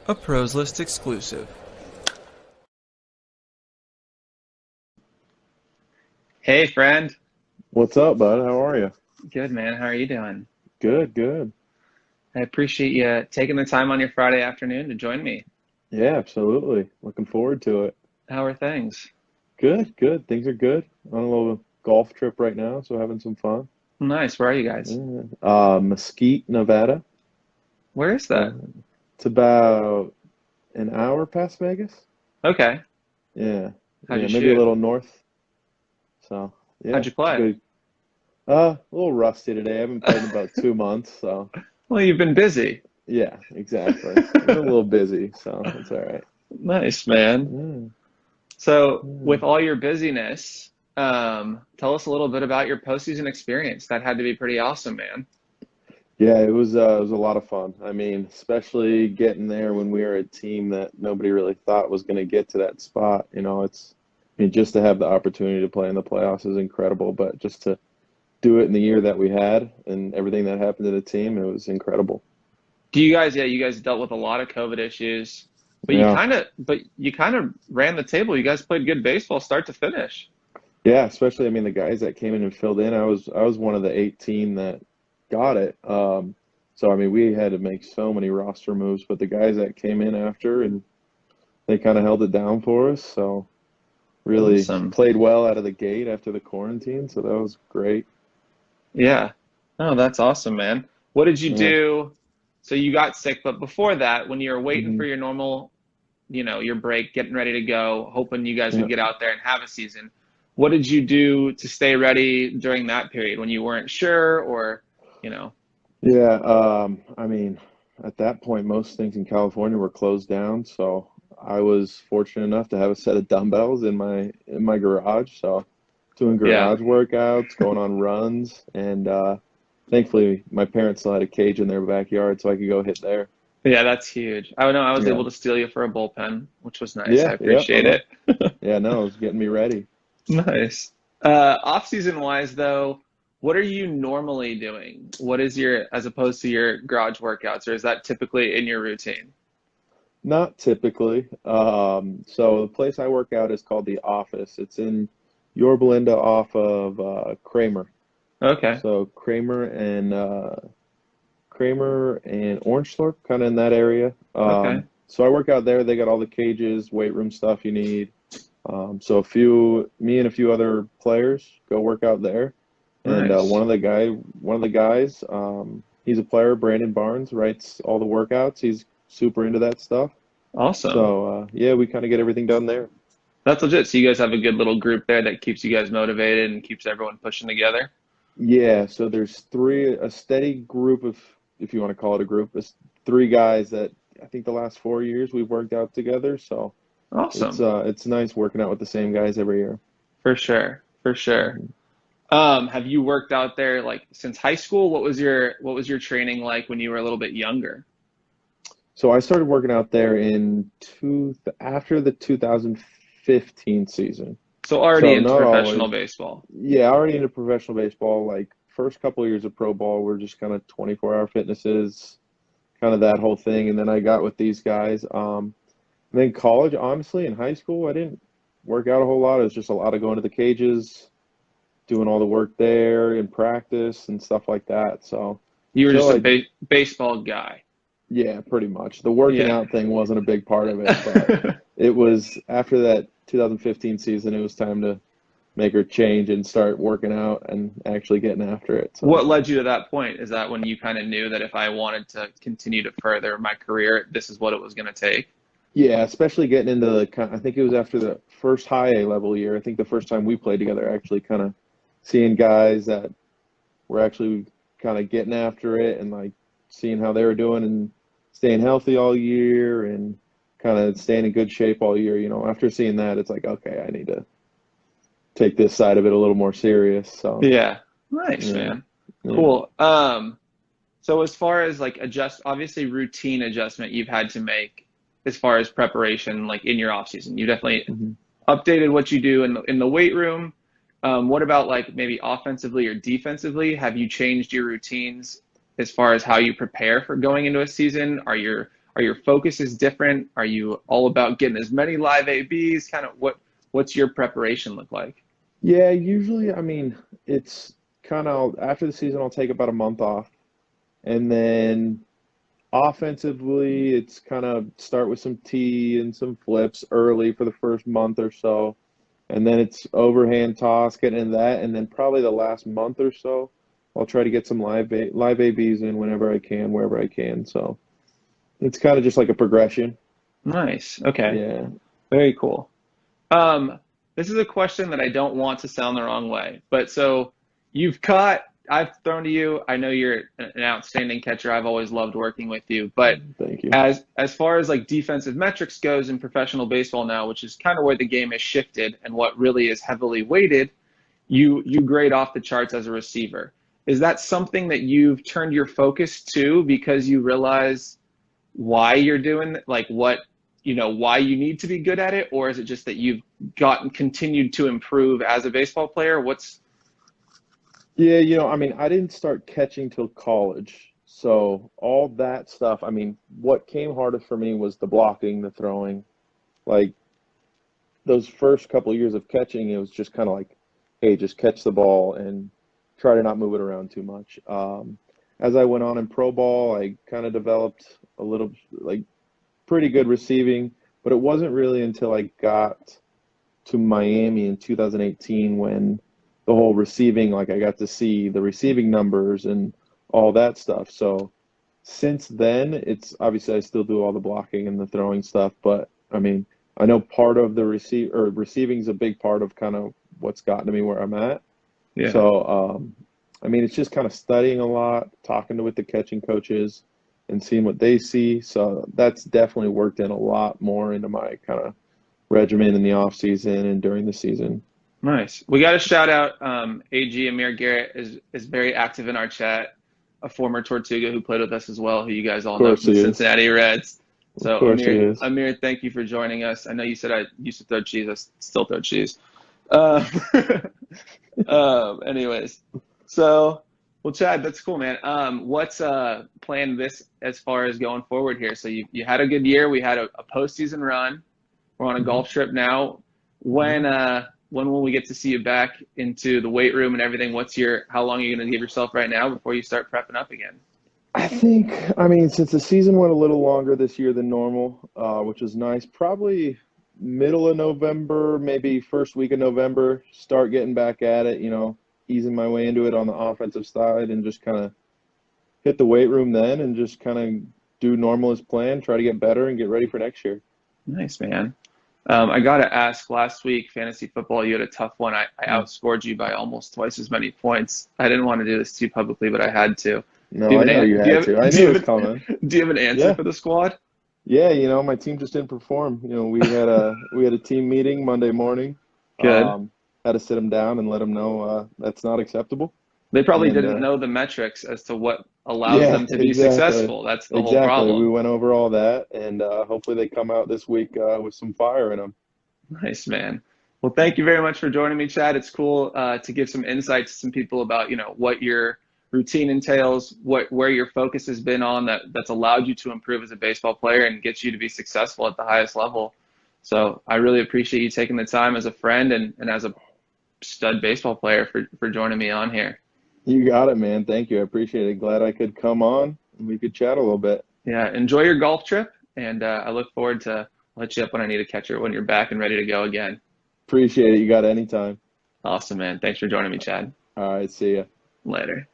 A Pros List exclusive. Hey, friend. What's up, bud? How are you? Good, man. How are you doing? Good, good. I appreciate you taking the time on your Friday afternoon to join me. Yeah, absolutely. Looking forward to it. How are things? Good, good. Things are good. On a little golf trip right now, so having some fun. Nice. Where are you guys? Yeah. Mesquite, Nevada. Where is that? So it's about an hour past Vegas. Okay. Yeah, How'd yeah, you maybe a shoot? little north. So How'd yeah, you it's play? good. A little rusty today. I haven't played in about 2 months, so Well, you've been busy. yeah, exactly. I've been a little busy, so that's all right. Nice, man. Yeah, So, yeah. with all your busyness, tell us a little bit about your postseason experience. That had to be pretty awesome, man. Yeah, it was a lot of fun. I mean, especially getting there when we were a team that nobody really thought was going to get to that spot. I mean, just to have the opportunity to play in the playoffs is incredible, but just to do it in the year that we had and everything that happened to the team, it was incredible. Yeah, you guys dealt with a lot of COVID issues, Yeah. but you kind of ran the table. You guys played good baseball start to finish. Yeah, especially I mean the guys that came in and filled in. I was one of the 18 that got it. So I mean we had to make so many roster moves, but the guys that came in after and they kind of held it down for us. So really Awesome. played well out of the gate after the quarantine, so that was great. Yeah. Oh, that's awesome, man. What did you Yeah. do? So you got sick, but before that, when you were waiting Hmm. for your normal, your break, getting ready to go, hoping you guys Yeah. would get out there and have a season, what did you do to stay ready during that period when you weren't sure or, you know? Yeah. I mean, at that point, most things in California were closed down, so I was fortunate enough to have a set of dumbbells in my garage. So doing Yeah. garage workouts, going on runs, and thankfully my parents still had a cage in their backyard, so I could go hit there. Yeah, that's huge. I know I was Yeah. able to steal you for a bullpen, which was nice. I Yeah. Yep. appreciate Uh-huh. it. Yeah. No, it was getting me ready. Nice. Off-season wise, though, what are you normally doing? What is as opposed to your garage workouts, or is that typically in your routine? Not typically. So the place I work out is called the Office. It's in Yorba Linda off of Kramer. Okay. So Kramer and Orangethorpe, kind of in that area. Okay. So I work out there. They got all the cages, weight room stuff you need. So me and a few other players go work out there. And Nice. one of the guys, he's a player, Brandon Barnes, writes all the workouts. He's super into that stuff. Awesome. So yeah, we kind of get everything done there. That's legit. So you guys have a good little group there that keeps you guys motivated and keeps everyone pushing together. Yeah, so there's a steady group of, if you want to call it a group, it's three guys that I think the last 4 years we've worked out together. So Awesome. it's nice working out with the same guys every year. For sure. For sure. Mhm. Have you worked out there like since high school? What was your training like when you were a little bit younger? So I started working out there after the 2015 season. So already So into not professional always, baseball. yeah, already into professional baseball. Like first couple of years of pro ball were just kind of 24-hour fitnesses, kind of that whole thing. And then I got with these guys. And then college, honestly, in high school, I didn't work out a whole lot. It was just a lot of going to the cages, doing all the work there in practice and stuff like that. So You were just until a I, baseball guy. yeah, pretty much. The working Yeah. out thing wasn't a big part of it, but it was after that 2015 season, it was time to make her change and start working out and actually getting after it. So What led you to that point? Is that when you kind of knew that if I wanted to continue to further my career, this is what it was going to take? yeah, especially getting into I think it was after the first high A level year. I think the first time we played together, actually kind of seeing guys that were actually kind of getting after it and like seeing how they were doing and staying healthy all year and kind of staying in good shape all year. After seeing that, it's like, okay, I need to take this side of it a little more serious. So, Yeah. Nice, yeah, man. yeah. Cool. So as far as like obviously routine adjustment you've had to make as far as preparation, like in your off season, you definitely Mhm. updated what you do in the weight room. What about like maybe offensively or defensively? Have you changed your routines as far as how you prepare for going into a season? Are your focuses different? Are you all about getting as many live ABs? Kind of what's your preparation look like? Yeah, usually, I mean, it's kind of after the season, I'll take about a month off. And then offensively, it's kind of start with some tee and some flips early for the first month or so. And then it's overhand toss, getting into that. And then probably the last month or so, I'll try to get some live ABs in whenever I can, wherever I can. So it's kind of just like a progression. Nice. Okay. Yeah. Very cool. This is a question that I don't want to sound the wrong way, but so you've caught, I've thrown to you. I know you're an outstanding catcher. I've always loved working with you, but Thank you. as far as like defensive metrics goes in professional baseball now, which is kind of where the game has shifted and what really is heavily weighted, you grade off the charts as a receiver. Is that something that you've turned your focus to because you realize why you're doing, like what, why you need to be good at it? Or is it just that you've continued to improve as a baseball player? Yeah, I mean, I didn't start catching till college. So all that stuff, I mean, what came hardest for me was the blocking, the throwing. Like those first couple of years of catching, it was just kind of like, hey, just catch the ball and try to not move it around too much. As I went on in pro ball, I kind of developed a little, like, pretty good receiving, but it wasn't really until I got to Miami in 2018 when the whole receiving, like I got to see the receiving numbers and all that stuff. So since then, it's obviously I still do all the blocking and the throwing stuff, but I mean, I know part of the receiving is a big part of kind of what's gotten to me where I'm at. Yeah. So, I mean, it's just kind of studying a lot, talking with the catching coaches and seeing what they see. So that's definitely worked in a lot more into my kind of regimen in the off season and during the season. Nice. We got to shout out AG Amir Garrett is very active in our chat, a former Tortuga who played with us as well, who you guys all know from the Cincinnati Reds. So Amir, thank you for joining us. I know you said I used to throw cheese. I still throw cheese. Anyways, so well, Chad, that's cool, man. What's planned this as far as going forward here? So you had a good year. We had a postseason run. We're on a golf trip now. When will we get to see you back into the weight room and everything? How long are you going to give yourself right now before you start prepping up again? I mean, since the season went a little longer this year than normal, which is nice, probably middle of November, maybe first week of November, start getting back at it, easing my way into it on the offensive side and just kind of hit the weight room then and just kind of do normal as planned, try to get better and get ready for next year. Nice, man. I got to ask, last week, fantasy football, you had a tough one. I outscored you by almost twice as many points. I didn't want to do this to you publicly, but I had to. No, I know you had to. I knew it was coming. Do you have an answer for the squad? Yeah, my team just didn't perform. We had a team meeting Monday morning. Good. Had to sit them down and let them know that's not acceptable. They probably didn't know the metrics as to what allows them to be successful. That's the whole problem. We went over all that, and hopefully they come out this week with some fire in them. Nice, man. Well, thank you very much for joining me, Chad. It's cool to give some insights to some people about what your routine entails, where your focus has been on that's allowed you to improve as a baseball player and gets you to be successful at the highest level. So I really appreciate you taking the time as a friend and as a stud baseball player for joining me on here. You got it, man. Thank you. I appreciate it. Glad I could come on and we could chat a little bit. Yeah, enjoy your golf trip, and I look forward to let you up when I need a catcher when you're back and ready to go again. Appreciate it. You got it anytime. Awesome, man. Thanks for joining me, Chad. All right, see ya. Later.